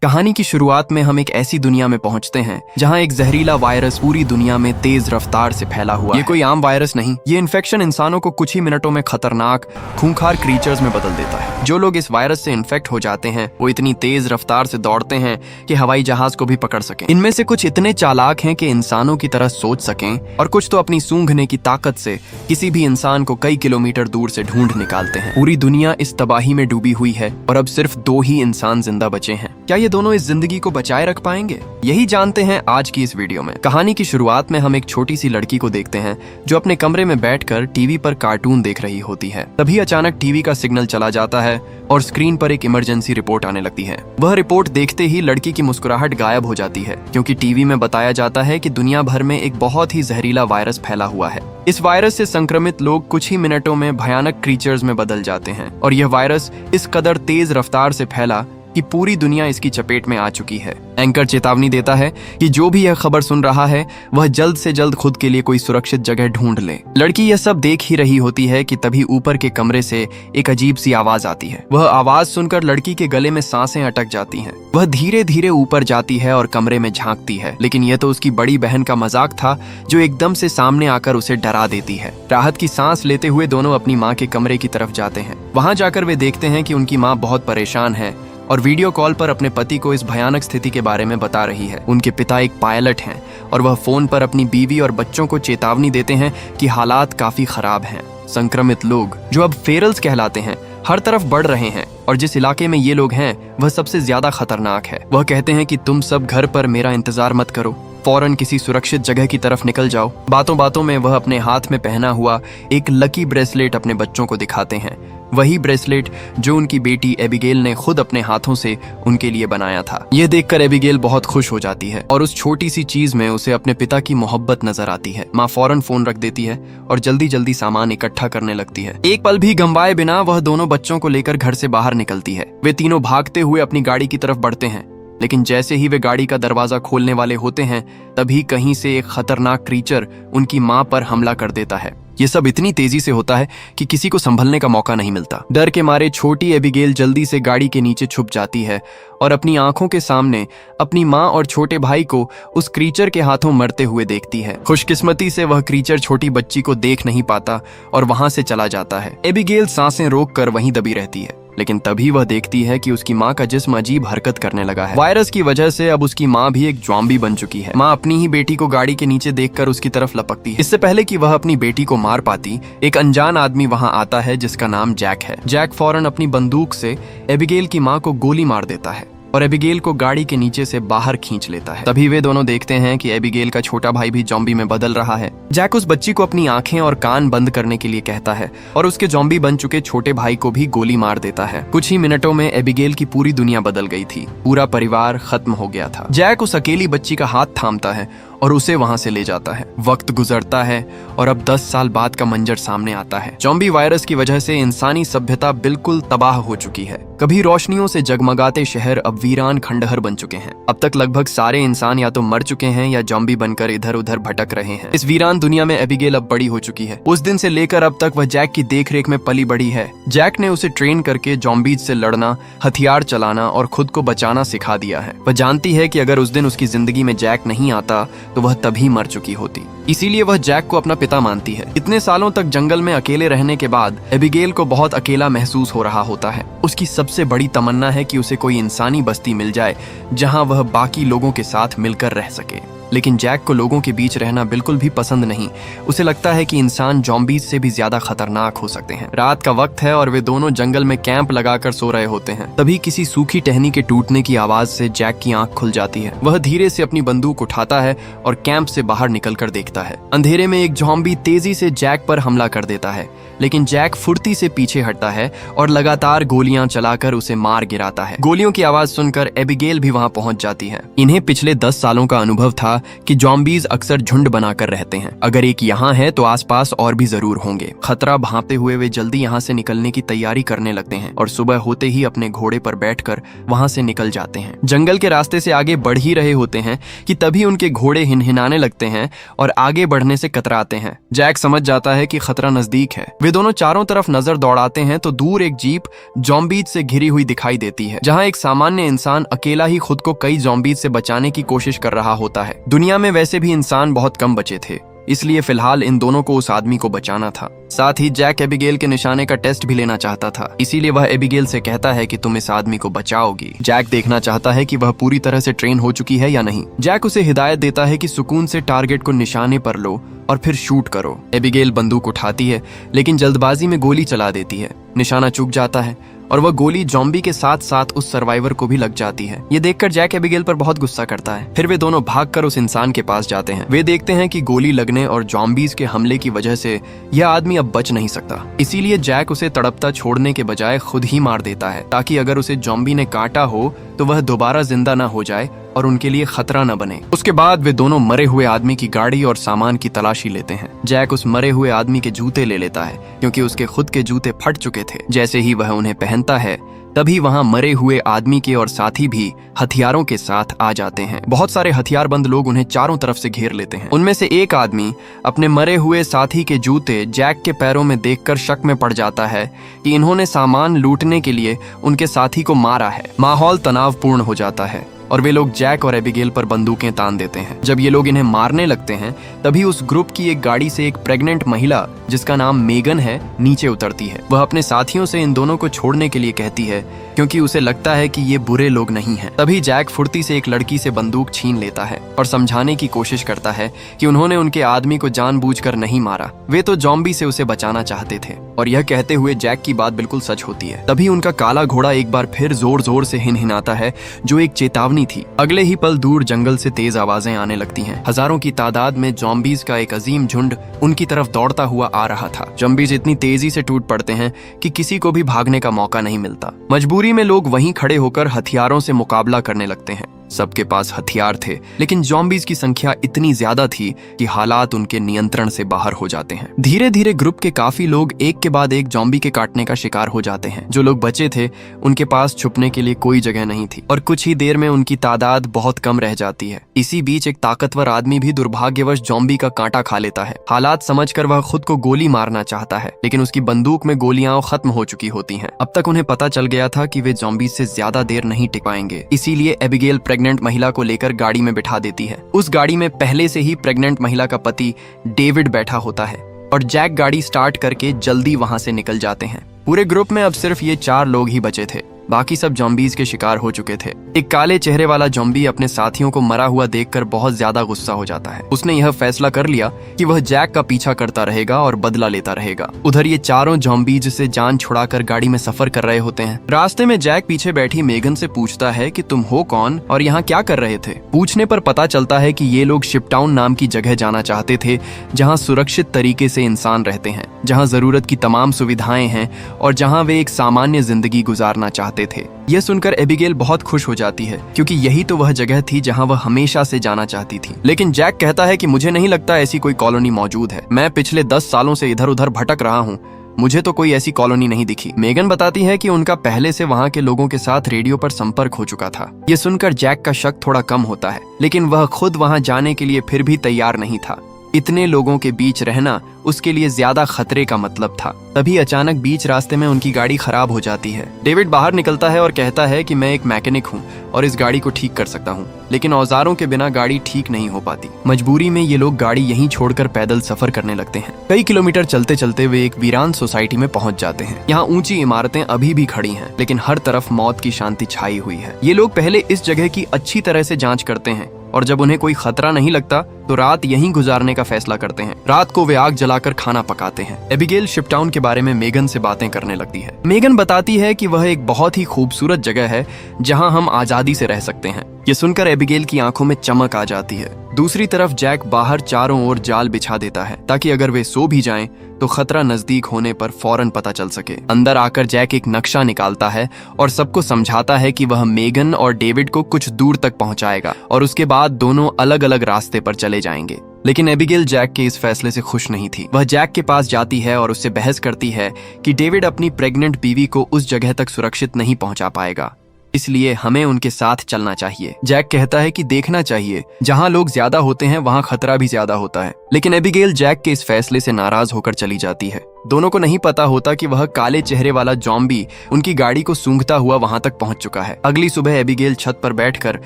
कहानी की शुरुआत में हम एक ऐसी दुनिया में पहुंचते हैं जहां एक जहरीला वायरस पूरी दुनिया में तेज रफ्तार से फैला हुआ है। ये कोई आम वायरस नहीं, ये इन्फेक्शन इंसानों को कुछ ही मिनटों में खतरनाक खूंखार क्रीचर्स में बदल देता है। जो लोग इस वायरस से इन्फेक्ट हो जाते हैं वो इतनी तेज रफ्तार से दौड़ते हैं कि हवाई जहाज को भी पकड़ सकें। इनमें से कुछ इतने चालाक हैं कि इंसानों की तरह सोच सकें और कुछ तो अपनी सूंघने की ताकत से किसी भी इंसान को कई किलोमीटर दूर से ढूंढ निकालते हैं। पूरी दुनिया इस तबाही में डूबी हुई है और अब सिर्फ 2 ही इंसान जिंदा बचे हैं। क्या ये दोनों इस जिंदगी को बचाए रख पाएंगे? यही जानते हैं आज की इस वीडियो में। कहानी की शुरुआत में हम एक छोटी सी लड़की को देखते हैं जो अपने कमरे में बैठकर टीवी पर कार्टून देख रही होती है। तभी अचानक टीवी का सिग्नल चला जाता है और स्क्रीन पर एक इमरजेंसी रिपोर्ट आने लगती है। वह रिपोर्ट देखते ही लड़की की मुस्कुराहट गायब हो जाती है क्योंकि टीवी में बताया जाता है कि दुनिया भर में एक बहुत ही जहरीला वायरस फैला हुआ है। इस वायरस से संक्रमित लोग कुछ ही मिनटों में भयानक क्रीचर्स में बदल जाते हैं और यह वायरस इस कदर तेज रफ्तार से फैला कि पूरी दुनिया इसकी चपेट में आ चुकी है। एंकर चेतावनी देता है कि जो भी यह खबर सुन रहा है वह जल्द से जल्द खुद के लिए कोई सुरक्षित जगह ढूंढ ले। लड़की यह सब देख ही रही होती है कि तभी ऊपर के कमरे से एक अजीब सी आवाज आती है। वह आवाज सुनकर लड़की के गले में सांसें अटक जाती हैं। वह धीरे धीरे ऊपर जाती है और कमरे में झांकती है, लेकिन यह तो उसकी बड़ी बहन का मजाक था जो एकदम से सामने आकर उसे डरा देती है। राहत की सांस लेते हुए दोनों अपनी माँ के कमरे की तरफ जाते हैं। वहां जाकर वे देखते हैं कि उनकी माँ बहुत परेशान है और वीडियो कॉल पर अपने पति को इस भयानक स्थिति के बारे में बता रही है। उनके पिता एक पायलट हैं और वह फोन पर अपनी बीवी और बच्चों को चेतावनी देते हैं कि हालात काफी खराब हैं। संक्रमित लोग, जो अब फेरल्स कहलाते हैं, हर तरफ बढ़ रहे हैं और जिस इलाके में ये लोग हैं वह सबसे ज्यादा खतरनाक है। वह कहते हैं कि तुम सब घर पर मेरा इंतजार मत करो, फौरन किसी सुरक्षित जगह की तरफ निकल जाओ। बातों बातों में वह अपने हाथ में पहना हुआ एक लकी ब्रेसलेट अपने बच्चों को दिखाते हैं। वही ब्रेसलेट जो उनकी बेटी एबिगेल ने खुद अपने हाथों से उनके लिए बनाया था। यह देखकर एबिगेल बहुत खुश हो जाती है और उस छोटी सी चीज में उसे अपने पिता की मोहब्बत नजर आती है। माँ फौरन फोन रख देती है और जल्दी जल्दी सामान इकट्ठा करने लगती है। एक पल भी गंवाए बिना वह दोनों बच्चों को लेकर घर से बाहर निकलती है। वे तीनों भागते हुए अपनी गाड़ी की तरफ बढ़ते हैं, लेकिन जैसे ही वे गाड़ी का दरवाजा खोलने वाले होते हैं तभी कहीं से एक खतरनाक क्रीचर उनकी मां पर हमला कर देता है। ये सब इतनी तेजी से होता है कि किसी को संभलने का मौका नहीं मिलता। डर के मारे छोटी एबिगेल जल्दी से गाड़ी के नीचे छुप जाती है और अपनी आंखों के सामने अपनी मां और छोटे भाई को उस क्रीचर के हाथों मरते हुए देखती है। खुशकिस्मती से वह क्रीचर छोटी बच्ची को देख नहीं पाता और वहां से चला जाता है। एबिगेल सांसें रोककर वहीं दबी रहती है, लेकिन तभी वह देखती है कि उसकी माँ का जिस्म अजीब हरकत करने लगा है। वायरस की वजह से अब उसकी माँ भी एक ज़ॉम्बी बन चुकी है। माँ अपनी ही बेटी को गाड़ी के नीचे देखकर उसकी तरफ लपकती है। इससे पहले कि वह अपनी बेटी को मार पाती, एक अनजान आदमी वहां आता है जिसका नाम जैक है। जैक फौरन अपनी बंदूक से एबिगेल की माँ को गोली मार देता है और एबिगेल को गाड़ी के नीचे से बाहर खींच लेता है। तभी वे दोनों देखते हैं कि एबिगेल का छोटा भाई भी ज़ॉम्बी में बदल रहा है। जैक उस बच्ची को अपनी आंखें और कान बंद करने के लिए कहता है और उसके ज़ॉम्बी बन चुके छोटे भाई को भी गोली मार देता है। कुछ ही मिनटों में एबिगेल की पूरी दुनिया बदल गई थी। पूरा परिवार खत्म हो गया था। जैक उस अकेली बच्ची का हाथ थामता है और उसे वहां से ले जाता है। वक्त गुजरता है और अब 10 साल बाद का मंजर सामने आता है। ज़ॉम्बी वायरस की वजह से इंसानी सभ्यता बिल्कुल तबाह हो चुकी है। कभी रोशनियों से जगमगाते शहर अब वीरान खंडहर बन चुके हैं। अब तक लगभग सारे इंसान या तो मर चुके हैं या ज़ॉम्बी बनकर इधर उधर भटक रहे हैं। इस वीरान दुनिया में एबिगेल अब बड़ी हो चुकी है। उस दिन से लेकर अब तक वह जैक की देखरेख में पली बड़ी है। जैक ने उसे ट्रेन करके ज़ॉम्बीज से लड़ना, हथियार चलाना और खुद को बचाना सिखा दिया है। वह जानती है कि अगर उस दिन उसकी जिंदगी में जैक नहीं आता तो वह तभी मर चुकी होती। इसीलिए वह जैक को अपना पिता मानती है। इतने सालों तक जंगल में अकेले रहने के बाद एबिगेल को बहुत अकेला महसूस हो रहा होता है। उसकी सबसे बड़ी तमन्ना है कि उसे कोई इंसानी बस्ती मिल जाए जहां वह बाकी लोगों के साथ मिलकर रह सके। लेकिन जैक को लोगों के बीच रहना बिल्कुल भी पसंद नहीं। उसे लगता है कि इंसान ज़ॉम्बीज से भी ज्यादा खतरनाक हो सकते हैं। रात का वक्त है और वे दोनों जंगल में कैंप लगाकर सो रहे होते हैं। तभी किसी सूखी टहनी के टूटने की आवाज से जैक की आंख खुल जाती है। वह धीरे से अपनी बंदूक उठाता है और कैंप से बाहर निकलकर देखता है। अंधेरे में एक ज़ॉम्बी तेजी से जैक पर हमला कर देता है, लेकिन जैक फुर्ती से पीछे हटता है और लगातार गोलियां चलाकर उसे मार गिराता है। गोलियों की आवाज सुनकर एबिगेल भी वहां पहुंच जाती है। इन्हें पिछले 10 सालों का अनुभव था कि ज़ॉम्बीज अक्सर झुंड बनाकर रहते हैं। अगर एक यहाँ है तो आसपास और भी जरूर होंगे। खतरा भांपते हुए वे जल्दी यहाँ से निकलने की तैयारी करने लगते हैं और सुबह होते ही अपने घोड़े पर बैठकर वहां से निकल जाते हैं। जंगल के रास्ते से आगे बढ़ ही रहे होते हैं कि तभी उनके घोड़े हिनहिनाने लगते हैं और आगे बढ़ने से कतराते हैं। जैक समझ जाता है कि खतरा नजदीक है। वे दोनों चारों तरफ नजर दौड़ाते हैं तो दूर एक जीप ज़ॉम्बीज से घिरी हुई दिखाई देती है, जहां एक सामान्य इंसान अकेला ही खुद को कई ज़ॉम्बीज से बचाने की कोशिश कर रहा होता है। दुनिया में वैसे भी इंसान बहुत कम बचे थे, इसलिए फिलहाल इन दोनों को उस आदमी को बचाना था। साथ ही जैक एबिगेल के निशाने का टेस्ट भी लेना चाहता था, इसीलिए वह एबिगेल से कहता है कि तुम इस आदमी को बचाओगी। जैक देखना चाहता है कि वह पूरी तरह से ट्रेन हो चुकी है या नहीं। जैक उसे हिदायत देता है कि सुकून से टारगेट को निशाने पर लो और फिर शूट करो। एबिगेल बंदूक उठाती है लेकिन जल्दबाजी में गोली चला देती है। निशाना चूक जाता है और वह गोली ज़ॉम्बी के साथ साथ उस सर्वाइवर को भी लग जाती है। ये देखकर जैक एबिगेल पर बहुत गुस्सा करता है। फिर वे दोनों भागकर उस इंसान के पास जाते हैं। वे देखते हैं कि गोली लगने और ज़ॉम्बीज के हमले की वजह से यह आदमी अब बच नहीं सकता। इसीलिए जैक उसे तड़पता छोड़ने के बजाय खुद ही मार देता है, ताकि अगर उसे ज़ॉम्बी ने काटा हो तो वह दोबारा जिंदा न हो जाए और उनके लिए खतरा न बने। उसके बाद वे दोनों मरे हुए आदमी की गाड़ी और सामान की तलाशी लेते हैं। जैक उस मरे हुए आदमी के जूते ले लेता है क्योंकि उसके खुद के जूते फट चुके थे। जैसे ही वह उन्हें पहनता है तभी वहां मरे हुए आदमी के और साथी भी हथियारों के साथ आ जाते हैं। बहुत सारे हथियारबंद लोग उन्हें चारों तरफ से घेर लेते हैं। उनमें से एक आदमी अपने मरे हुए साथी के जूते जैक के पैरों में देखकर शक में पड़ जाता है कि इन्होंने सामान लूटने के लिए उनके साथी को मारा है। माहौल तनावपूर्ण हो जाता है और वे लोग जैक और एबिगेल पर बंदूकें तान देते हैं। जब ये लोग इन्हें मारने लगते हैं तभी उस ग्रुप की एक गाड़ी से एक प्रेग्नेंट महिला जिसका नाम मेगन है नीचे उतरती है। वह अपने साथियों से इन दोनों को छोड़ने के लिए कहती है क्योंकि उसे लगता है कि ये बुरे लोग नहीं हैं। तभी जैक फुर्ती से एक लड़की से बंदूक छीन लेता है और समझाने की कोशिश करता है कि उन्होंने उनके आदमी को जानबूझकर नहीं मारा, वे तो ज़ॉम्बी से उसे बचाना चाहते थे। और यह कहते हुए जैक की बात बिल्कुल सच होती है। तभी उनका काला घोड़ा एक बार फिर जोर जोर से हिनहिनाता है, जो एक चेतावनी थी। अगले ही पल दूर जंगल से तेज आवाजें आने लगती हैं। हजारों की तादाद में ज़ॉम्बीज का एक अजीम झुंड उनकी तरफ दौड़ता हुआ आ रहा था। ज़ॉम्बीज इतनी तेजी से टूट पड़ते हैं कि किसी को भी भागने का मौका नहीं मिलता। मजबूरी में लोग वहीं खड़े होकर हथियारों से मुकाबला करने लगते हैं। सबके पास हथियार थे, लेकिन ज़ॉम्बीज की संख्या इतनी ज्यादा थी कि हालात उनके नियंत्रण से बाहर हो जाते हैं। धीरे धीरे ग्रुप के काफी लोग एक के बाद एक ज़ॉम्बी के काटने का शिकार हो जाते हैं। जो लोग बचे थे उनके पास छुपने के लिए कोई जगह नहीं थी और कुछ ही देर में उनकी तादाद बहुत कम रह जाती है। इसी बीच एक ताकतवर आदमी भी दुर्भाग्यवश ज़ॉम्बी का कांटा खा लेता है। हालात समझकर वह खुद को गोली मारना चाहता है, लेकिन उसकी बंदूक में गोलियां खत्म हो चुकी होती हैं। अब तक उन्हें पता चल गया था कि वे ज़ॉम्बीज से ज्यादा देर नहीं टिक पाएंगे, इसीलिए एबिगेल प्रेग्नेंट महिला को लेकर गाड़ी में बिठा देती है। उस गाड़ी में पहले से ही प्रेग्नेंट महिला का पति डेविड बैठा होता है और जैक गाड़ी स्टार्ट करके जल्दी वहां से निकल जाते हैं। पूरे ग्रुप में अब सिर्फ ये 4 लोग ही बचे थे, बाकी सब ज़ॉम्बीज के शिकार हो चुके थे। एक काले चेहरे वाला ज़ॉम्बी अपने साथियों को मरा हुआ देखकर बहुत ज्यादा गुस्सा हो जाता है। उसने यह फैसला कर लिया कि वह जैक का पीछा करता रहेगा और बदला लेता रहेगा। उधर ये चारों ज़ॉम्बीज से जान छुड़ाकर गाड़ी में सफर कर रहे होते हैं। रास्ते में जैक पीछे बैठी मेगन से पूछता है कि तुम हो कौन और यहाँ क्या कर रहे थे। पूछने पर पता चलता है कि ये लोग शिपटाउन नाम की जगह जाना चाहते थे, जहाँ सुरक्षित तरीके से इंसान रहते हैं, जहाँ जरूरत की तमाम सुविधाएं हैं और जहाँ वे एक सामान्य जिंदगी गुजारना चाहते थे। यह सुनकर एबिगेल बहुत खुश हो जाती है क्योंकि यही तो वह जगह थी जहां वह हमेशा से जाना चाहती थी। लेकिन जैक कहता है कि मुझे नहीं लगता ऐसी कोई कॉलोनी मौजूद है। मैं पिछले 10 सालों से इधर उधर भटक रहा हूँ, मुझे तो कोई ऐसी कॉलोनी नहीं दिखी। मेगन बताती है कि उनका पहले से वहां के लोगों के साथ रेडियो पर संपर्क हो चुका था। ये सुनकर जैक का शक थोड़ा कम होता है, लेकिन वह खुद वहां जाने के लिए फिर भी तैयार नहीं था। इतने लोगों के बीच रहना उसके लिए ज्यादा खतरे का मतलब था। तभी अचानक बीच रास्ते में उनकी गाड़ी खराब हो जाती है। डेविड बाहर निकलता है और कहता है कि मैं एक मैकेनिक हूँ और इस गाड़ी को ठीक कर सकता हूँ, लेकिन औजारों के बिना गाड़ी ठीक नहीं हो पाती। मजबूरी में ये लोग गाड़ी यहीं छोड़कर पैदल सफर करने लगते हैं। कई किलोमीटर चलते चलते वे एक वीरान सोसाइटी में पहुंच जाते हैं। यहाँ ऊंची इमारतें अभी भी खड़ी हैं, लेकिन हर तरफ मौत की शांति छाई हुई है। ये लोग पहले इस जगह की अच्छी तरह से जांच करते हैं और जब उन्हें कोई खतरा नहीं लगता तो रात यहीं गुजारने का फैसला करते हैं। रात को वे आग जलाकर खाना पकाते हैं। एबिगेल शिपटाउन के बारे में मेगन से बातें करने लगती है। मेगन बताती है कि वह एक बहुत ही खूबसूरत जगह है जहां हम आजादी से रह सकते हैं। ये सुनकर एबिगेल की आंखों में चमक आ जाती है। दूसरी तरफ जैक बाहर चारों ओर जाल बिछा देता है ताकि अगर वे सो भी जाएं तो खतरा नजदीक होने पर फौरन पता चल सके। अंदर आकर जैक एक नक्शा निकालता है और सबको समझाता है कि वह मेगन और डेविड को कुछ दूर तक पहुंचाएगा और उसके बाद दोनों अलग अलग रास्ते पर चले जाएंगे। लेकिन एबिगेल जैक के इस फैसले से खुश नहीं थी। वह जैक के पास जाती है और उससे बहस करती है कि डेविड अपनी प्रेग्नेंट बीवी को उस जगह तक सुरक्षित नहीं पहुंचा पाएगा, इसलिए हमें उनके साथ चलना चाहिए। जैक कहता है कि देखना चाहिए, जहां लोग ज्यादा होते हैं वहां खतरा भी ज्यादा होता है। लेकिन एबिगेल जैक के इस फैसले से नाराज होकर चली जाती है। दोनों को नहीं पता होता कि वह काले चेहरे वाला जॉम्बी उनकी गाड़ी को सूंघता हुआ वहां तक पहुंच चुका है। अगली सुबह एबिगेल छत पर बैठकर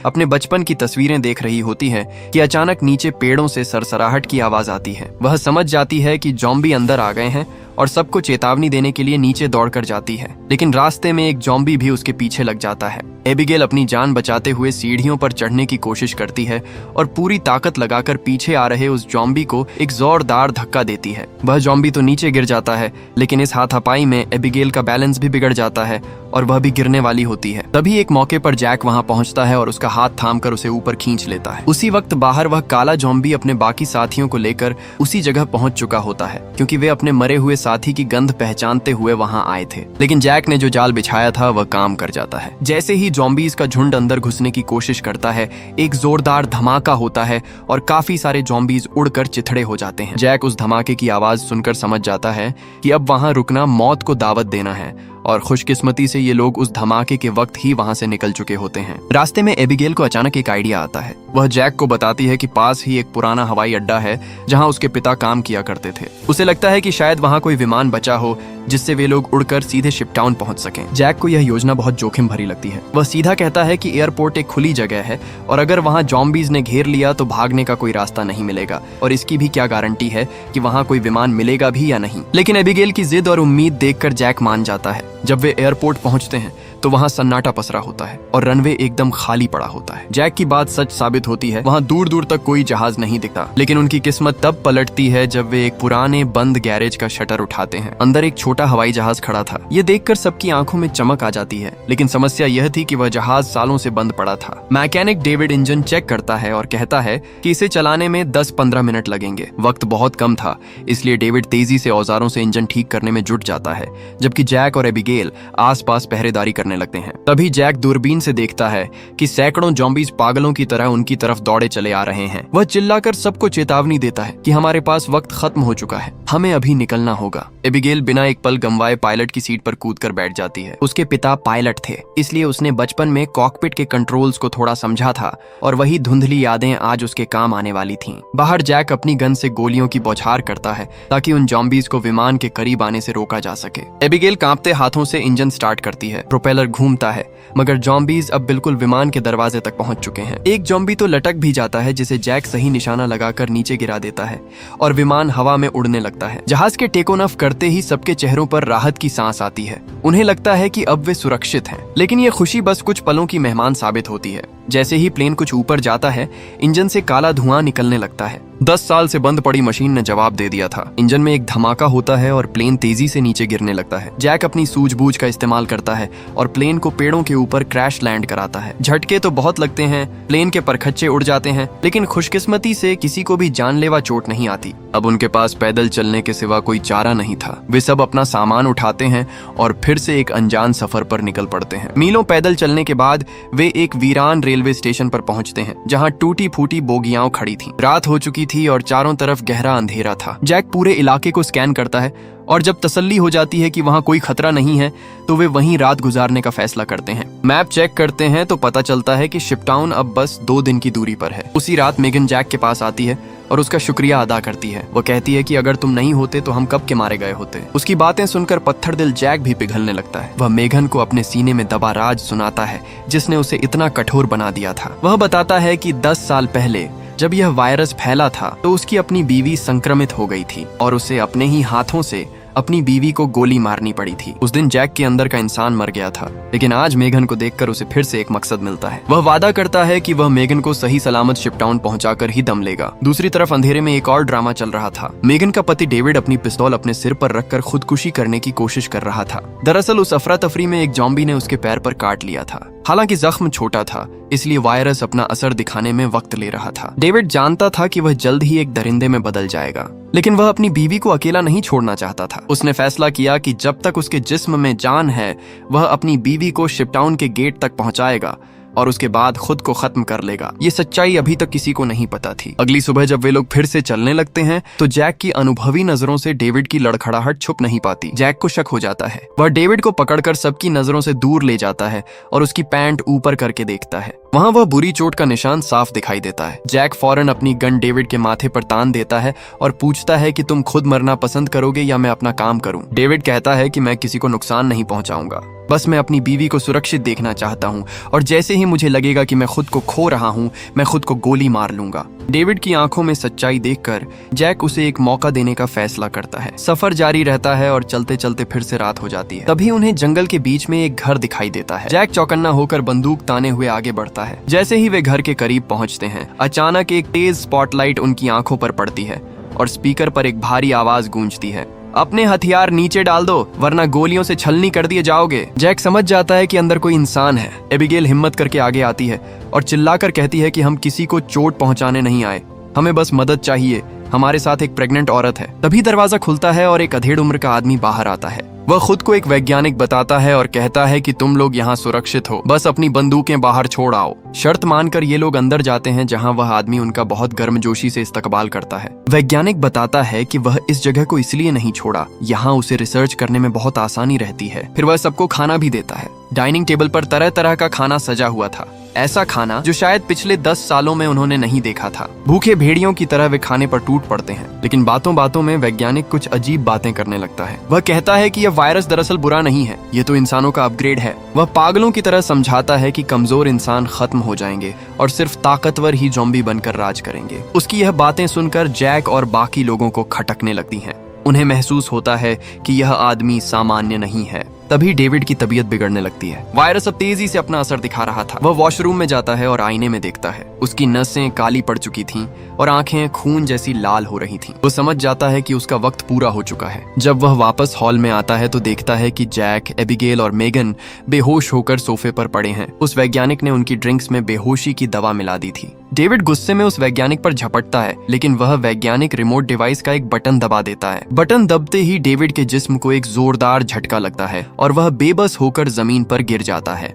अपने बचपन की तस्वीरें देख रही होती है कि अचानक नीचे पेड़ों से सरसराहट की आवाज आती है। वह समझ जाती है कि जॉम्बी अंदर आ गए हैं और सबको चेतावनी देने के लिए नीचे दौड़कर जाती है। लेकिन रास्ते में एक जॉम्बी भी उसके पीछे लग जाता है। एबिगेल अपनी जान बचाते हुए सीढ़ियों पर चढ़ने की कोशिश करती है और पूरी ताकत लगाकर पीछे आ रहे उस जॉम्बी को एक जोरदार धक्का देती है। वह जॉम्बी तो नीचे गिर जाता है, लेकिन इस हाथापाई में एबिगेल का बैलेंस भी बिगड़ जाता है और वह भी गिरने वाली होती है। तभी एक मौके पर जैक वहां पहुंचता है और उसका हाथ थामकर उसे ऊपर खींच लेता है। उसी वक्त बाहर वह काला जॉम्बी अपने बाकी साथियों को लेकर उसी जगह पहुंच चुका होता है, क्योंकि वे अपने मरे हुए साथी की गंध पहचानते हुए वहां आए थे। लेकिन जैक ने जो जाल बिछाया था वह काम कर जाता है। जैसे ही जॉम्बीज का झुंड अंदर घुसने की कोशिश करता है, एक जोरदार धमाका होता है और काफी सारे जॉम्बीज उड़कर चिथड़े हो जाते हैं। जैक उस धमाके की आवाज सुनकर समझ जाता है कि अब वहां रुकना मौत को दावत देना है और खुशकिस्मती से ये लोग उस धमाके के वक्त ही वहां से निकल चुके होते हैं। रास्ते में एबिगेल को अचानक एक आइडिया आता है। वह जैक को बताती है कि पास ही एक पुराना हवाई अड्डा है जहां उसके पिता काम किया करते थे। उसे लगता है कि शायद वहां कोई विमान बचा हो जिससे वे लोग उड़कर सीधे शिपटाउन पहुंच सकें। जैक को यह योजना बहुत जोखिम भरी लगती है। वह सीधा कहता है कि एयरपोर्ट एक खुली जगह है और अगर वहां जॉम्बीज ने घेर लिया तो भागने का कोई रास्ता नहीं मिलेगा और इसकी भी क्या गारंटी है कि वहां कोई विमान मिलेगा भी या नहीं। लेकिन एबिगेल की जिद और उम्मीद देखकर जैक मान जाता है। जब वे एयरपोर्ट पहुंचते हैं तो वहां सन्नाटा पसरा होता है और रनवे एकदम खाली पड़ा होता है। जैक की बात सच साबित होती है। वहां दूर दूर तक कोई जहाज नहीं दिखता। लेकिन उनकी किस्मत तब पलटती है जब वे एक पुराने बंद गैरेज का शटर उठाते हैं। अंदर एक छोटा हवाई जहाज खड़ा था। ये देखकर सबकी आंखों में चमक आ जाती है। लेकिन समस्या यह थी कि वह जहाज सालों से बंद पड़ा था। मैकेनिक डेविड इंजन चेक करता है और कहता है कि इसे चलाने में 10-15 मिनट लगेंगे। वक्त बहुत कम था, इसलिए डेविड तेजी से औजारों से इंजन ठीक करने में जुट जाता है, जबकि जैक और एबिगेल आसपास पहरेदारी करने लगते हैं। तभी जैक दूरबीन से देखता है कि सैकड़ों जॉम्बीज पागलों की तरह उनकी तरफ दौड़े चले आ रहे हैं। वह चिल्लाकर सबको चेतावनी देता है कि हमारे पास वक्त खत्म हो चुका है, हमें अभी निकलना होगा। एबिगेल बिना एक पल गंवाए पायलट की सीट पर कूदकर बैठ जाती है। उसके पिता पायलट थे, इसलिए उसने बचपन में कॉकपिट के कंट्रोल्स को थोड़ा समझा था और वही धुंधली यादें आज उसके काम आने वाली थीं। बाहर जैक अपनी गन से गोलियों की बौछार करता है ताकि उन जॉम्बीज को विमान के करीब आने से रोका जा सके। एबिगेल कांपते हाथों से इंजन स्टार्ट करती है। प्रोपेलर घूमता है, मगर जॉम्बीज अब बिल्कुल विमान के दरवाजे तक पहुंच चुके हैं। एक जॉम्बी तो लटक भी जाता है, जिसे जैक सही निशाना लगाकर नीचे गिरा देता है और विमान हवा में उड़ने लगता है। जहाज के टेक ऑफ करते ही सबके चेहरों पर राहत की सांस आती है। उन्हें लगता है कि अब वे सुरक्षित हैं। लेकिन ये खुशी बस कुछ पलों की मेहमान साबित होती है। जैसे ही प्लेन कुछ ऊपर जाता है, इंजन से काला धुआं निकलने लगता है। 10 साल से बंद पड़ी मशीन ने जवाब दे दिया था। इंजन में एक धमाका होता है और प्लेन तेजी से नीचे गिरने लगता है। जैक अपनी सूझबूझ का इस्तेमाल करता है और प्लेन को पेड़ों के ऊपर क्रैश लैंड कराता है। झटके तो बहुत लगते हैं, प्लेन के परखच्चे उड़ जाते हैं, लेकिन खुशकिस्मती से किसी को भी जानलेवा चोट नहीं आती। अब उनके पास पैदल चलने के सिवा कोई चारा नहीं था। वे सब अपना सामान उठाते हैं और फिर से एक अनजान सफर पर निकल पड़ते हैं। मीलों पैदल चलने के बाद वे एक वीरान रेलवे स्टेशन पर पहुंचते हैं, जहां टूटी फूटी बोगियां खड़ी थीं। रात हो चुकी थी और चारों तरफ गहरा अंधेरा था। जैक पूरे इलाके को स्कैन करता है और जब तसल्ली हो जाती है कि वहां कोई खतरा नहीं है तो वे वहीं रात गुजारने का फैसला करते हैं। मैप चेक करते हैं तो पता चलता है कि शिपटाउन अब बस 2 दिन की दूरी पर है। उसी रात मेगन जैक के पास आती है और उसका शुक्रिया अदा करती है। वो कहती है कि अगर तुम नहीं होते तो हम कब के मारे गए होते। उसकी बातें सुनकर पत्थर दिल जैक भी पिघलने लगता है। वह मेगन को अपने सीने में दबा राज सुनाता है जिसने उसे इतना कठोर बना दिया था। वह बताता है कि 10 साल पहले जब यह वायरस फैला था तो उसकी अपनी बीवी संक्रमित हो गई थी और उसे अपने ही हाथों से अपनी बीवी को गोली मारनी पड़ी थी। उस दिन जैक के अंदर का इंसान मर गया था, लेकिन आज मेगन को देखकर उसे फिर से एक मकसद मिलता है। वह वादा करता है कि वह मेगन को सही सलामत शिपटाउन पहुंचाकर ही दम लेगा। दूसरी तरफ अंधेरे में एक और ड्रामा चल रहा था। मेगन का पति डेविड अपनी पिस्तौल अपने सिर पर रखकर खुदकुशी करने की कोशिश कर रहा था। दरअसल उस अफरा तफरी में एक जॉम्बी ने उसके पैर पर काट लिया था। हालांकि जख्म छोटा था, इसलिए वायरस अपना असर दिखाने में वक्त ले रहा था। डेविड जानता था कि वह जल्द ही एक दरिंदे में बदल जाएगा, लेकिन वह अपनी बीवी को अकेला नहीं छोड़ना चाहता था। उसने फैसला किया कि जब तक उसके जिस्म में जान है, वह अपनी बीवी को शिपटाउन के गेट तक पहुंचाएगा और उसके बाद खुद को खत्म कर लेगा। ये सच्चाई अभी तक किसी को नहीं पता थी। अगली सुबह जब वे लोग फिर से चलने लगते हैं तो जैक की अनुभवी नजरों से डेविड की लड़खड़ाहट छुप नहीं पाती। जैक को शक हो जाता है। वह डेविड को पकड़कर सबकी नजरों से दूर ले जाता है और उसकी पैंट ऊपर करके देखता है। वहां वह बुरी चोट का निशान साफ दिखाई देता है। जैक फौरन अपनी गन डेविड के माथे पर तान देता है और पूछता है कि तुम खुद मरना पसंद करोगे या मैं अपना काम करूं। डेविड कहता है कि मैं किसी को नुकसान नहीं पहुंचाऊंगा, बस मैं अपनी बीवी को सुरक्षित देखना चाहता हूं और जैसे ही मुझे लगेगा कि मैं खुद को खो रहा हूं, मैं खुद को गोली मार लूंगा। डेविड की आंखों में सच्चाई देखकर जैक उसे एक मौका देने का फैसला करता है। सफर जारी रहता है और चलते चलते फिर से रात हो जाती है। तभी उन्हें जंगल के बीच में एक घर दिखाई देता है। जैक चौकन्ना होकर बंदूक ताने हुए आगे बढ़ता है। जैसे ही वे घर के करीब पहुंचते हैं, अचानक एक तेज स्पॉटलाइट उनकी आंखों पर पड़ती है और स्पीकर पर एक भारी आवाज गूंजती है, अपने हथियार नीचे डाल दो वरना गोलियों से छलनी कर दिए जाओगे। जैक समझ जाता है कि अंदर कोई इंसान है। एबिगेल हिम्मत करके आगे आती है और चिल्लाकर कहती है कि हम किसी को चोट पहुंचाने नहीं आए, हमें बस मदद चाहिए, हमारे साथ एक प्रेग्नेंट औरत है। तभी दरवाजा खुलता है और एक अधेड़ उम्र का आदमी बाहर आता है। वह खुद को एक वैज्ञानिक बताता है और कहता है कि तुम लोग यहाँ सुरक्षित हो, बस अपनी बंदूकें बाहर छोड़ आओ। शर्त मानकर ये लोग अंदर जाते हैं, जहाँ वह आदमी उनका बहुत गर्मजोशी से इस्तकबाल करता है। वैज्ञानिक बताता है कि वह इस जगह को इसलिए नहीं छोड़ा, यहाँ उसे रिसर्च करने में बहुत आसानी रहती है। फिर वह सबको खाना भी देता है। डाइनिंग टेबल पर तरह तरह का खाना सजा हुआ था, ऐसा खाना जो शायद पिछले 10 सालों में उन्होंने नहीं देखा था। भूखे भेड़ियों की तरह वे खाने पर टूट पड़ते हैं, लेकिन बातों बातों में वैज्ञानिक कुछ अजीब बातें करने लगता है। वह कहता है कि यह वायरस दरअसल बुरा नहीं है, ये तो इंसानों का अपग्रेड है। वह पागलों की तरह समझाता है कि कमजोर इंसान खत्म हो जाएंगे और सिर्फ ताकतवर ही ज़ॉम्बी बनकर राज करेंगे। उसकी यह बातें सुनकर जैक और बाकी लोगों को खटकने लगती हैं। उन्हें महसूस होता है कि यह आदमी सामान्य नहीं है। तभी डेविड की तबीयत बिगड़ने लगती है। वायरस अब तेजी से अपना असर दिखा रहा था। वह वॉशरूम में जाता है और आईने में देखता है। उसकी नसें काली पड़ चुकी थीं और आंखें खून जैसी लाल हो रही थीं। वो समझ जाता है कि उसका वक्त पूरा हो चुका है। जब वह वापस हॉल में आता है तो देखता है कि जैक, एबिगेल और मेगन बेहोश होकर सोफे पर पड़े हैं। उस वैज्ञानिक ने उनकी ड्रिंक्स में बेहोशी की दवा मिला दी थी। डेविड गुस्से में उस वैज्ञानिक पर झपटता है, लेकिन वह वैज्ञानिक रिमोट डिवाइस का एक बटन दबा देता है। बटन दबते ही डेविड के जिस्म को एक जोरदार झटका लगता है और वह बेबस होकर जमीन पर गिर जाता है।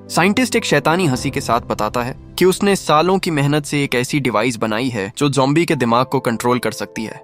साइंटिस्ट एक शैतानी हंसी के साथ बताता है कि उसने सालों की मेहनत से एक ऐसी डिवाइस बनाई है जो ज़ॉम्बी के दिमाग को कंट्रोल कर सकती है।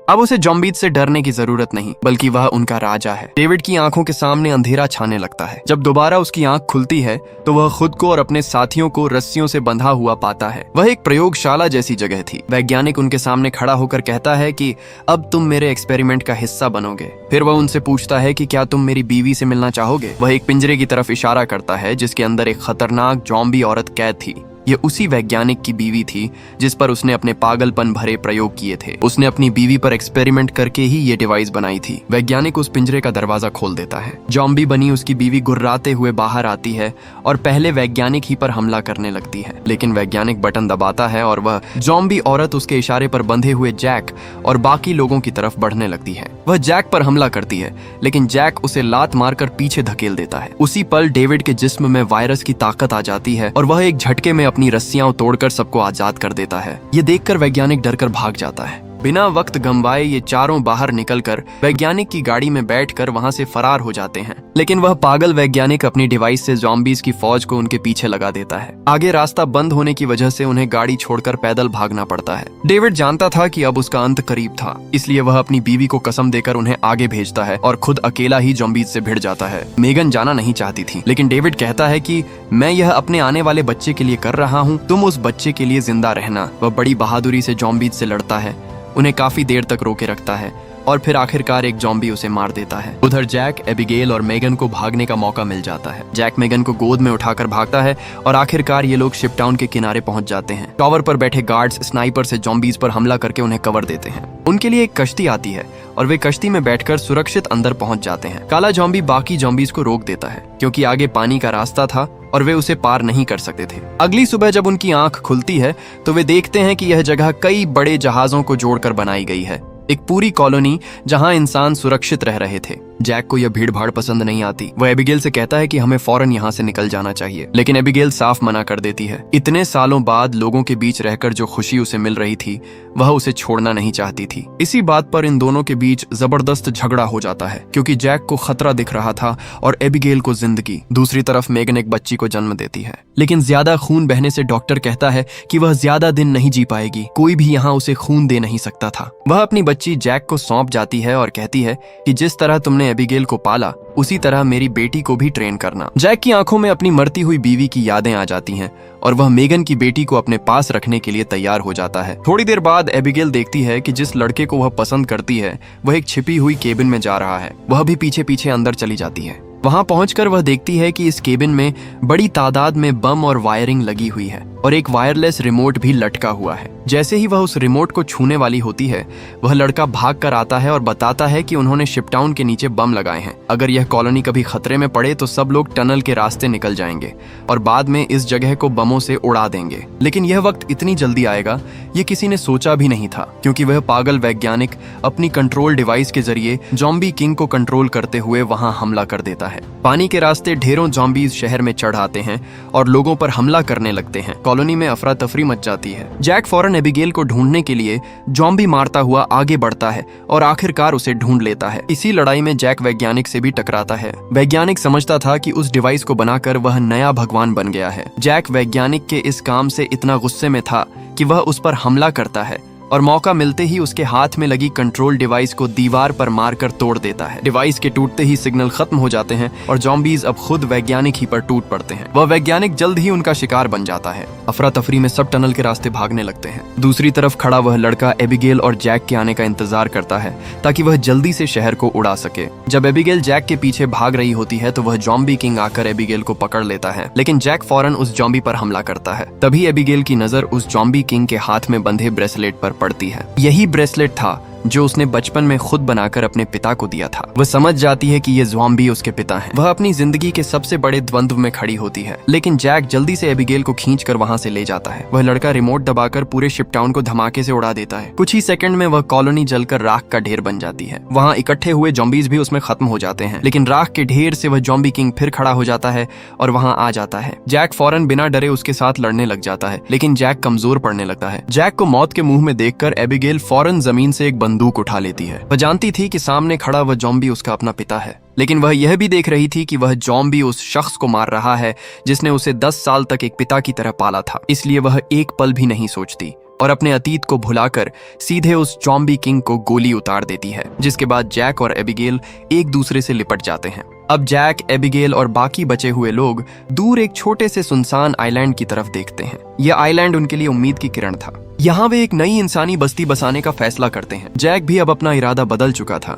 अब उसे ज़ॉम्बीज़ से डरने की जरूरत नहीं, बल्कि वह उनका राजा है। डेविड की आंखों के सामने अंधेरा छाने लगता है। जब दोबारा उसकी आंख खुलती है तो वह खुद को और अपने साथियों को रस्सियों से बंधा हुआ पाता है। वह एक प्रयोगशाला जैसी जगह थी। वैज्ञानिक उनके सामने खड़ा होकर कहता है कि अब तुम मेरे एक्सपेरिमेंट का हिस्सा बनोगे। फिर वह उनसे पूछता है कि क्या तुम मेरी बीवी से मिलना चाहोगे। वह एक पिंजरे की तरफ इशारा करता है जिसके अंदर एक खतरनाक ज़ॉम्बी औरत कैद थी। ये उसी वैज्ञानिक की बीवी थी जिस पर उसने अपने पागलपन भरे प्रयोग किए थे। उसने अपनी बीवी पर एक्सपेरिमेंट करके ही ये डिवाइस बनाई थी। वैज्ञानिक उस पिंजरे का दरवाजा खोल देता है। ज़ॉम्बी बनी उसकी बीवी गुर्राते हुए बाहर आती है और पहले वैज्ञानिक ही पर हमला करने लगती है, लेकिन वैज्ञानिक बटन दबाता है और वह ज़ॉम्बी औरत उसके इशारे पर बंधे हुए जैक और बाकी लोगों की तरफ बढ़ने लगती है। वह जैक पर हमला करती है, लेकिन जैक उसे लात मारकर पीछे धकेल देता है। उसी पल डेविड के जिस्म में वायरस की ताकत आ जाती है और वह एक झटके में अपनी रस्सियां तोड़कर सबको आजाद कर देता है। ये देखकर वैज्ञानिक डरकर भाग जाता है। बिना वक्त गंवाए ये चारों बाहर निकलकर वैज्ञानिक की गाड़ी में बैठकर वहां से फरार हो जाते हैं, लेकिन वह पागल वैज्ञानिक अपनी डिवाइस से ज़ॉम्बीज़ की फौज को उनके पीछे लगा देता है। आगे रास्ता बंद होने की वजह से उन्हें गाड़ी छोड़कर पैदल भागना पड़ता है। डेविड जानता था कि अब उसका अंत करीब था, इसलिए वह अपनी बीवी को कसम देकर उन्हें आगे भेजता है और खुद अकेला ही ज़ॉम्बीज़ से भिड़ जाता है। मेगन जाना नहीं चाहती थी, लेकिन डेविड कहता है कि मैं यह अपने आने वाले बच्चे के लिए कर रहा हूँ, तुम उस बच्चे के लिए जिंदा रहना। वह बड़ी बहादुरी से ज़ॉम्बीज़ से लड़ता है, उन्हें काफी देर तक रोके रखता है और फिर आखिरकार एक जॉम्बी उसे मार देता है। उधर जैक, एबिगेल और मेगन को भागने का मौका मिल जाता है। जैक मेगन को गोद में उठाकर भागता है और आखिरकार ये लोग शिप टाउन के किनारे पहुंच जाते हैं। टावर पर बैठे गार्ड्स स्नाइपर से जॉम्बीज पर हमला करके उन्हें कवर देते हैं। उनके लिए एक कश्ती आती है और वे कश्ती में बैठकर सुरक्षित अंदर पहुंच जाते हैं। काला जॉम्बी बाकी जॉम्बीज को रोक देता है क्योंकि आगे पानी का रास्ता था और वे उसे पार नहीं कर सकते थे। अगली सुबह जब उनकी आंख खुलती है तो वे देखते हैं कि यह जगह कई बड़े जहाजों को जोड़कर बनाई गई है, एक पूरी कॉलोनी जहां इंसान सुरक्षित रह रहे थे। जैक को यह भीड़ भाड़ पसंद नहीं आती। वह एबिगेल से कहता है कि हमें फौरन यहाँ से निकल जाना चाहिए, लेकिन एबिगेल साफ मना कर देती है। इतने सालों बाद लोगों के बीच रहकर जो खुशी उसे मिल रही थी वह उसे छोड़ना नहीं चाहती थी। इसी बात पर इन दोनों के बीच जबरदस्त झगड़ा हो जाता है क्योंकि जैक को खतरा दिख रहा था और एबिगेल को जिंदगी। दूसरी तरफ मेगन एक बच्ची को जन्म देती है, लेकिन ज्यादा खून बहने से डॉक्टर कहता है कि वह ज्यादा दिन नहीं जी पाएगी। कोई भी यहाँ उसे खून दे नहीं सकता था। वह अपनी बच्ची जैक को सौंप जाती है और कहती है कि जिस तरह तुमने एबिगेल को पाला उसी तरह मेरी बेटी को भी ट्रेन करना। जैक की आंखों में अपनी मरती हुई बीवी की यादें आ जाती हैं और वह मेगन की बेटी को अपने पास रखने के लिए तैयार हो जाता है। थोड़ी देर बाद एबिगेल देखती है कि जिस लड़के को वह पसंद करती है वह एक छिपी हुई केबिन में जा रहा है। वह भी पीछे पीछे अंदर चली जाती है। वहां पहुंचकर वह देखती है कि इस केबिन में बड़ी तादाद में बम और वायरिंग लगी हुई है और एक वायरलेस रिमोट भी लटका हुआ है। जैसे ही वह उस रिमोट को छूने वाली होती है वह लड़का भाग कर आता है और बताता है कि उन्होंने शिपटाउन के नीचे बम लगाए हैं। अगर यह कॉलोनी कभी खतरे में पड़े तो सब लोग टनल के रास्ते निकल जाएंगे और बाद में इस जगह को बमों से उड़ा देंगे। लेकिन यह वक्त इतनी जल्दी आएगा ये किसी ने सोचा भी नहीं था क्योंकि वह पागल वैज्ञानिक अपनी कंट्रोल डिवाइस के जरिए जॉम्बी किंग को कंट्रोल करते हुए वहां हमला कर देता है। पानी के रास्ते ढेरों जॉम्बीज शहर में चढ़ आते हैं और लोगों पर हमला करने लगते हैं। कॉलोनी में अफरा तफरी मच जाती है। जैक फौरन एबिगेल को ढूंढने के लिए जॉम्बी मारता हुआ आगे बढ़ता है और आखिरकार उसे ढूंढ लेता है। इसी लड़ाई में जैक वैज्ञानिक से भी टकराता है। वैज्ञानिक समझता था कि उस डिवाइस को बनाकर वह नया भगवान बन गया है। जैक वैज्ञानिक के इस काम से इतना गुस्से में था कि वह उस पर हमला करता है और मौका मिलते ही उसके हाथ में लगी कंट्रोल डिवाइस को दीवार पर मारकर तोड़ देता है। डिवाइस के टूटते ही सिग्नल खत्म हो जाते हैं और जॉम्बीज अब खुद वैज्ञानिक ही पर टूट पड़ते हैं। वह वैज्ञानिक जल्द ही उनका शिकार बन जाता है। अफरा तफरी में सब टनल के रास्ते भागने लगते हैं। दूसरी तरफ खड़ा वह लड़का एबिगेल और जैक के आने का इंतजार करता है ताकि वह जल्दी से शहर को उड़ा सके। जब एबिगेल जैक के पीछे भाग रही होती है तो वह जॉम्बी किंग आकर एबिगेल को पकड़ लेता है, लेकिन जैक फौरन उस जॉम्बी पर हमला करता है। तभी एबिगेल की नजर उस जॉम्बी किंग के हाथ में बंधे ब्रेसलेट पर पड़ती है। यही ब्रेसलेट था जो उसने बचपन में खुद बनाकर अपने पिता को दिया था। वह समझ जाती है कि ये ज़ॉम्बी उसके पिता हैं। वह अपनी जिंदगी के सबसे बड़े द्वंद्व में खड़ी होती है, लेकिन जैक जल्दी से एबिगेल को खींचकर वहां से ले जाता है। वह लड़का रिमोट दबाकर पूरे शिपटाउन को धमाके से उड़ा देता है। कुछ ही सेकंड में वह कॉलोनी जलकर राख का ढेर बन जाती है। वहां इकट्ठे हुए जॉम्बीज भी उसमें खत्म हो जाते हैं, लेकिन राख के ढेर से वह जॉम्बी किंग फिर खड़ा हो जाता है और वहां आ जाता है। जैक फौरन बिना डरे उसके साथ लड़ने लग जाता है, लेकिन जैक कमजोर पड़ने लगता है। जैक को मौत के मुंह में देखकर एबिगेल फौरन जमीन से एक बंदूक उठा लेती है। वह जानती थी कि सामने खड़ा वह जॉम्बी उसका अपना पिता है, लेकिन वह यह भी देख रही थी कि वह जॉम्बी उस शख्स को मार रहा है जिसने उसे 10 साल तक एक पिता की तरह पाला था। इसलिए वह एक पल भी नहीं सोचती और अपने अतीत को भुलाकर सीधे उस जॉम्बी किंग को गोली उतार देती है, जिसके बाद जैक और एबिगेल एक दूसरे से लिपट जाते हैं। अब जैक, एबिगेल और बाकी बचे हुए लोग दूर एक छोटे से सुनसान आइलैंड की तरफ देखते हैं। यह आइलैंड उनके लिए उम्मीद की किरण था। यहाँ वे एक नई इंसानी बस्ती बसाने का फैसला करते हैं। जैक भी अब अपना इरादा बदल चुका था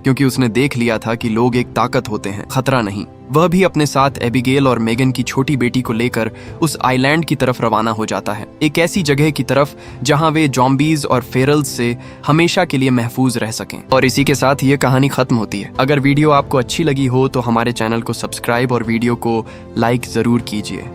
क्योंकि उसने देख लिया था कि लोग एक ताकत होते हैं, खतरा नहीं। वह भी अपने साथ एबिगेल और मेगन की छोटी बेटी को लेकर उस आइलैंड की तरफ रवाना हो जाता है, एक ऐसी जगह की तरफ जहां वे जॉम्बीज और फेरल्स से हमेशा के लिए महफूज रह सकें। और इसी के साथ ये कहानी खत्म होती है। अगर वीडियो आपको अच्छी लगी हो तो हमारे चैनल को सब्सक्राइब और वीडियो को लाइक जरूर कीजिए।